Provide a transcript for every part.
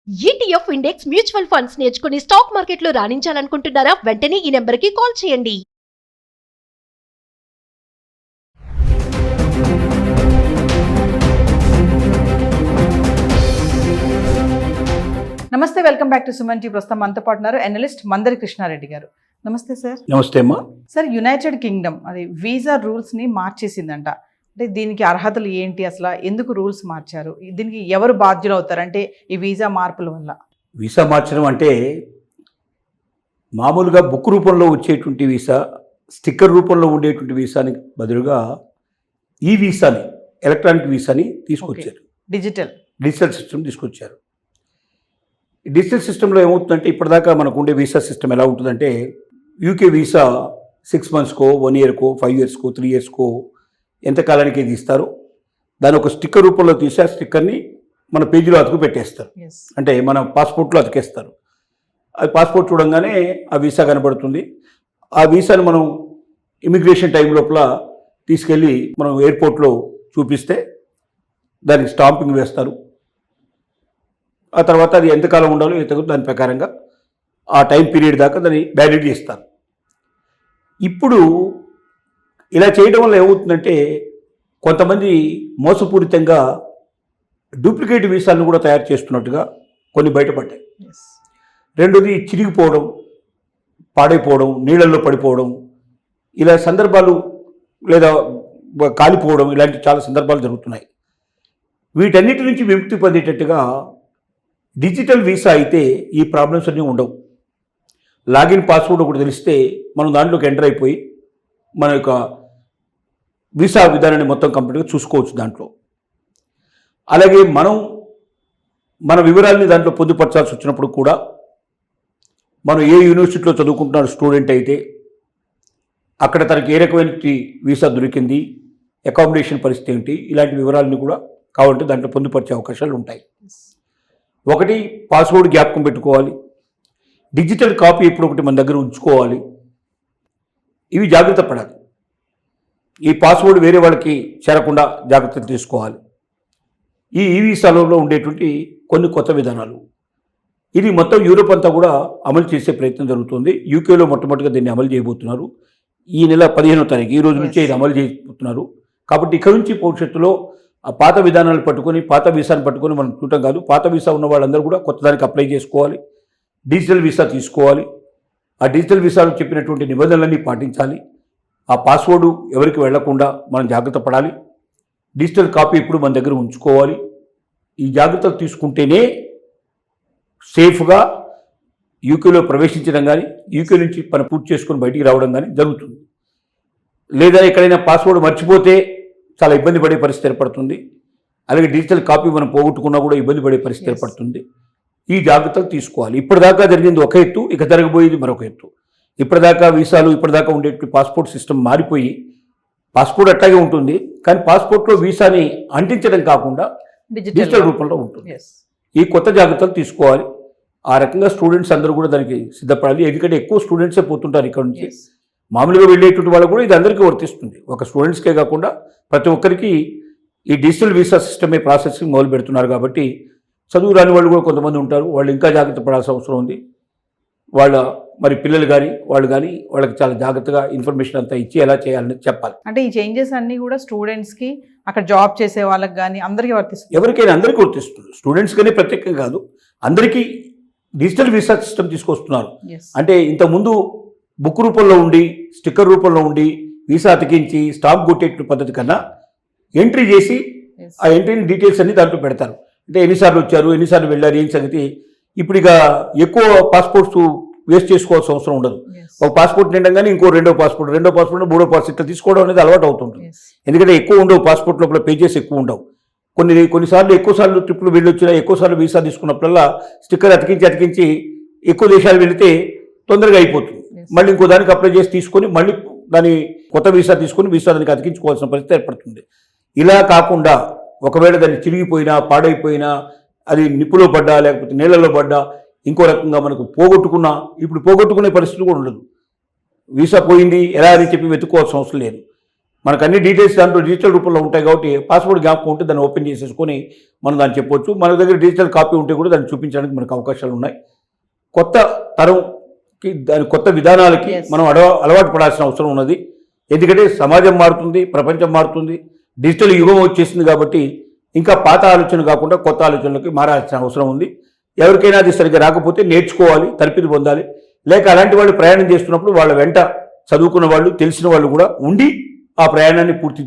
ETF index mutual funds నేర్చుకుని stock మార్కెట్లో రాణించాలనుకుంటున్నారా? వెంటనే ఈ నెంబర్కి కాల్ చేయండి. నమస్తే, welcome back to Suman T. ప్రస్తుతం మనతో పాటు ఉన్నారు అనలిస్ట్ మందరి కృష్ణారెడ్డి గారు. నమస్తే సార్. నమస్తే అమ్మా. సార్, యునైటెడ్ కింగ్డమ్ అది వీసా రూల్స్ని మార్చేసిందంట. అంటే దీనికి అర్హతలు ఏంటి, అసలు ఎందుకు రూల్స్ మార్చారు, దీనికి ఎవరు బాధ్యులు అవుతారు అంటే ఈ వీసా మార్పుల వల్ల? వీసా మార్చడం అంటే మామూలుగా బుక్ రూపంలో వచ్చేటువంటి వీసా, స్టిక్కర్ రూపంలో ఉండేటువంటి వీసాని బదులుగా ఈ వీసాని, ఎలక్ట్రానిక్ వీసాని తీసుకొచ్చారు. డిజిటల్ సిస్టమ్ తీసుకొచ్చారు. డిజిటల్ సిస్టంలో ఏమవుతుందంటే, ఇప్పటిదాకా మనకు ఉండే వీసా సిస్టమ్ ఎలా ఉంటుందంటే, యూకే వీసా 6 monthsకో 1 yearకో 5 yearsకో 3 yearsకో ఎంతకాలానికి ఇది ఇస్తారు. దాని ఒక స్టిక్కర్ రూపంలో తీసి ఆ స్టిక్కర్ని మన పేజీలో అతుకు పెట్టేస్తారు. అంటే మన పాస్పోర్ట్లో అతికేస్తారు. అది పాస్పోర్ట్ చూడంగానే ఆ వీసా కనబడుతుంది. ఆ వీసాని మనం ఇమిగ్రేషన్ టైం లోపల తీసుకెళ్ళి మనం ఎయిర్పోర్ట్లో చూపిస్తే దానికి స్టాంపింగ్ వేస్తారు. ఆ తర్వాత అది ఎంతకాలం ఉండాలో దాని ప్రకారంగా ఆ టైం పీరియడ్ దాకా దాన్ని వ్యాలిడిటీ ఇస్తారు. ఇప్పుడు ఇలా చేయడం వల్ల ఏమవుతుందంటే, కొంతమంది మోసపూరితంగా డూప్లికేట్ వీసాలను కూడా తయారు చేస్తున్నట్టుగా కొన్ని బయటపడ్డాయి. రెండోది చిరిగిపోవడం, పాడైపోవడం, నీళ్ళల్లో పడిపోవడం, ఇలా సందర్భాలు, లేదా కాలిపోవడం, ఇలాంటి చాలా సందర్భాలు జరుగుతున్నాయి. వీటన్నిటి నుంచి విముక్తి పొందేటట్టుగా డిజిటల్ వీసా అయితే ఈ ప్రాబ్లమ్స్ అన్నీ ఉండవు. లాగిన్ పాస్వర్డ్ ఒకటి తెలిస్తే మనం దాంట్లోకి ఎంటర్ అయిపోయి మన యొక్క వీసా విధానాన్ని మొత్తం కంప్లీట్గా చూసుకోవచ్చు దాంట్లో. అలాగే మన వివరాలని దాంట్లో పొందుపరచాల్సి వచ్చినప్పుడు కూడా, మనం ఏ యూనివర్సిటీలో చదువుకుంటున్న స్టూడెంట్ అయితే అక్కడ తనకి ఏ రకమైన వీసా దొరికింది, అకామిడేషన్ పరిస్థితి ఏంటి, ఇలాంటి వివరాలని కూడా కావాలంటే దాంట్లో పొందుపరిచే అవకాశాలు ఉంటాయి. ఒకటి, పాస్వర్డ్ జ్ఞాపకం పెట్టుకోవాలి. డిజిటల్ కాపీ ఎప్పుడు ఒకటి మన దగ్గర ఉంచుకోవాలి. ఇవి జాగ్రత్త పడాలి. ఈ పాస్వర్డ్ వేరే వాళ్ళకి చేరకుండా జాగ్రత్తలు తీసుకోవాలి. ఈ వీసాలలో ఉండేటువంటి కొన్ని కొత్త విధానాలు, ఇది మొత్తం యూరోప్ అంతా కూడా అమలు చేసే ప్రయత్నం జరుగుతుంది. యూకేలో మొట్టమొదటిగా దీన్ని అమలు చేయబోతున్నారు. ఈ నెల 15వ తారీఖు, ఈ రోజు నుంచే ఇది అమలు చేయబోతున్నారు. కాబట్టి ఇక్కడ నుంచి భవిష్యత్తులో ఆ పాత విధానాలు పట్టుకొని, పాత వీసాను పట్టుకొని మనం చూడటం కాదు, పాత వీసా ఉన్న వాళ్ళందరూ కూడా కొత్త దానికి అప్లై చేసుకోవాలి. డిజిటల్ వీసా తీసుకోవాలి. ఆ డిజిటల్ వీసాలో చెప్పినటువంటి నిబంధనలన్నీ పాటించాలి. ఆ పాస్వర్డ్ ఎవరికి వెళ్లకుండా మనం జాగ్రత్త పడాలి. డిజిటల్ కాపీ ఇప్పుడు మన దగ్గర ఉంచుకోవాలి. ఈ జాగ్రత్తలు తీసుకుంటేనే సేఫ్గా యూకేలో ప్రవేశించడం కానీ, యూకే నుంచి పని పూర్తి చేసుకొని బయటికి రావడం కానీ జరుగుతుంది. లేదా ఎక్కడైనా పాస్వర్డ్ మర్చిపోతే చాలా ఇబ్బంది పడే పరిస్థితి ఏర్పడుతుంది. అలాగే డిజిటల్ కాపీ మనం పోగొట్టుకున్నా కూడా ఇబ్బంది పడే పరిస్థితి ఏర్పడుతుంది. ఈ జాగ్రత్తలు తీసుకోవాలి. ఇప్పటిదాకా జరిగింది ఒక ఎత్తు, ఇక జరగబోయేది మరొక ఎత్తు. ఇప్పటిదాకా వీసాలు, ఇప్పటిదాకా ఉండేటువంటి పాస్పోర్ట్ సిస్టమ్ మారిపోయి, పాస్పోర్ట్ అట్లాగే ఉంటుంది కానీ పాస్పోర్ట్లో వీసాని అంటించడం కాకుండా డిజిటల్ రూపంలో ఉంటుంది. ఈ కొత్త జాగ్రత్తలు తీసుకోవాలి. ఆ రకంగా స్టూడెంట్స్ అందరూ కూడా దానికి సిద్ధపడాలి. ఎందుకంటే ఎక్కువ స్టూడెంట్సే పోతుంటారు ఇక్కడ నుంచి. మామూలుగా వెళ్ళేటువంటి వాళ్ళు కూడా ఇది అందరికీ వర్తిస్తుంది. ఒక స్టూడెంట్స్కే కాకుండా ప్రతి ఒక్కరికి ఈ డిజిటల్ వీసా సిస్టమే ప్రాసెసింగ్ మొదలు పెడుతున్నారు. కాబట్టి చదువు రాని వాళ్ళు కూడా కొంతమంది ఉంటారు. వాళ్ళు ఇంకా జాగ్రత్త పడాల్సిన అవసరం ఉంది. మరి పిల్లలు కానీ వాళ్ళు కానీ వాళ్ళకి చాలా జాగ్రత్తగా ఇన్ఫర్మేషన్ అంతా ఇచ్చి ఎలా చేయాలని చెప్పాలి. అంటే ఈ చేంజెస్ అన్నీ కూడా స్టూడెంట్స్కి, అక్కడ జాబ్ చేసే వాళ్ళకి కానీ అందరికీ వర్తిస్తుంది. ఎవరికైనా అందరికీ వర్తిస్తుంది. స్టూడెంట్స్ కానీ ప్రత్యేకంగా కాదు, అందరికీ డిజిటల్ వీసా సిస్టమ్ తీసుకొస్తున్నారు. అంటే ఇంతకుముందు బుక్ రూపంలో ఉండి, స్టిక్కర్ రూపంలో ఉండి, వీసా అతికించి స్టాంప్ కొట్టే పద్ధతి కన్నా ఎంట్రీ చేసి ఆ ఎంట్రీని డీటెయిల్స్ అన్ని దాంట్లో పెడతారు. అంటే ఎన్నిసార్లు వచ్చారు, ఎన్నిసార్లు వెళ్ళారు, ఏం సంగతి. ఇప్పుడు ఇక ఎక్కువ పాస్పోర్ట్స్ వేస్ట్ చేసుకోవాల్సిన అవసరం ఉండదు. ఒక పాస్పోర్ట్ నిండగానే ఇంకో రెండో పాస్పోర్ట్, మూడో పాస్పోర్ట్ ఇట్లా తీసుకోవడం అనేది అలవాటు అవుతుంటుంది. ఎందుకంటే ఎక్కువ ఉండవు, పాస్పోర్ట్ లోపల పేజెస్ ఎక్కువ ఉండవు. కొన్నిసార్లు ఎక్కువసార్లు ట్రిప్లు వెళ్ళొచ్చినా, ఎక్కువసార్లు వీసా తీసుకున్నప్పుడల్లా స్టిక్కర్ అతికించి ఎక్కువ దేశాలు వెళితే తొందరగా అయిపోతుంది. మళ్ళీ ఇంకో దానికి అప్లై చేసి తీసుకొని మళ్ళీ దాని కొత్త వీసా తీసుకొని వీసా దానికి అతికించుకోవాల్సిన పరిస్థితి ఏర్పడుతుంది. ఇలా కాకుండా ఒకవేళ దాన్ని చిరిగిపోయినా, పాడైపోయినా, అది నిప్పులో పడ్డా, లేకపోతే నీళ్ళలో పడ్డా, ఇంకో రకంగా మనకు ఇప్పుడు పోగొట్టుకునే పరిస్థితి కూడా ఉండదు. వీసా పోయింది ఎలా అని చెప్పి వెతుక్కోవాల్సిన అవసరం లేదు. మనకు అన్ని డీటెయిల్స్ దాంట్లో డిజిటల్ రూపంలో ఉంటాయి కాబట్టి పాస్పోర్ట్ జ్ఞాపకం ఉంటే దాన్ని ఓపెన్ చేసేసుకొని మనం దాన్ని చెప్పొచ్చు. మన దగ్గర డిజిటల్ కాపీ ఉంటే కూడా దాన్ని చూపించడానికి మనకు అవకాశాలు ఉన్నాయి. కొత్త తరంకి దాని కొత్త విధానాలకి Yes. మనం అలవాటు పడాల్సిన అవసరం ఉన్నది. ఎందుకంటే సమాజం మారుతుంది, ప్రపంచం మారుతుంది, డిజిటల్ యుగం వచ్చేసింది కాబట్టి ఇంకా పాత ఆలోచన కాకుండా కొత్త ఆలోచనలకి మారాల్సిన అవసరం ఉంది. ఎవరికైనా అది సరిగ్గా రాకపోతే నేర్చుకోవాలి, తరపిది పొందాలి. లేక అలాంటి వాళ్ళు ప్రయాణం చేస్తున్నప్పుడు వాళ్ళ వెంట చదువుకున్న వాళ్ళు, తెలిసిన వాళ్ళు కూడా ఉండి ఆ ప్రయాణాన్ని పూర్తి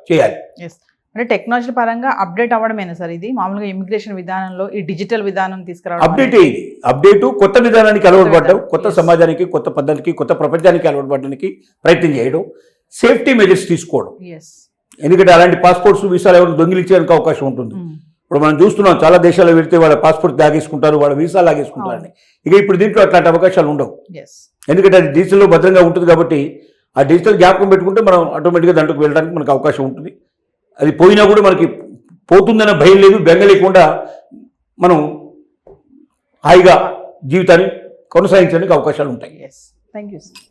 చేయాలి. ఎస్, అంటే టెక్నాలజీ పరంగా అప్డేట్ అవ్వడమేనా సార్ ఇది? మామూలుగా ఇమిగ్రేషన్ విధానంలో ఈ డిజిటల్ విధానం తీసుకురావడం అప్డేట్ అయ్యింది. అప్డేటు కొత్త విధానానికి అలవాటు పడడం, కొత్త Yes. సమాజానికి, కొత్త పద్ధతికి, కొత్త ప్రపంచానికి అలవాటు పడడానికి ప్రయత్నం చేయడం, సేఫ్టీ మెజర్స్ తీసుకోవడం. ఎస్. ఎందుకంటే అలాంటి పాస్పోర్ట్స్, వీసాలు ఎవరు దొంగిలించడానికి అవకాశం ఉంటుంది. ఇప్పుడు మనం చూస్తున్నాం చాలా దేశాల్లో వెళ్తే వాళ్ళ పాస్పోర్ట్ లాగేసుకుంటారు, వాళ్ళ వీసా లాగేసుకుంటారని. ఇక ఇప్పుడు దీంట్లో అట్లాంటి అవకాశాలు ఉండవు. ఎస్. ఎందుకంటే అది డిజిటల్లో భద్రంగా ఉంటుంది కాబట్టి ఆ డిజిటల్ జ్ఞాపకం పెట్టుకుంటే మనం ఆటోమేటిక్గా దాంట్లోకి వెళ్ళడానికి మనకు అవకాశం ఉంటుంది. అది పోయినా కూడా మనకి పోతుందన్న భయం లేదు, బెంగ లేకుండా మనం హాయిగా జీవితాన్ని కొనసాగించడానికి అవకాశాలు ఉంటాయి. Yes, thank you sir.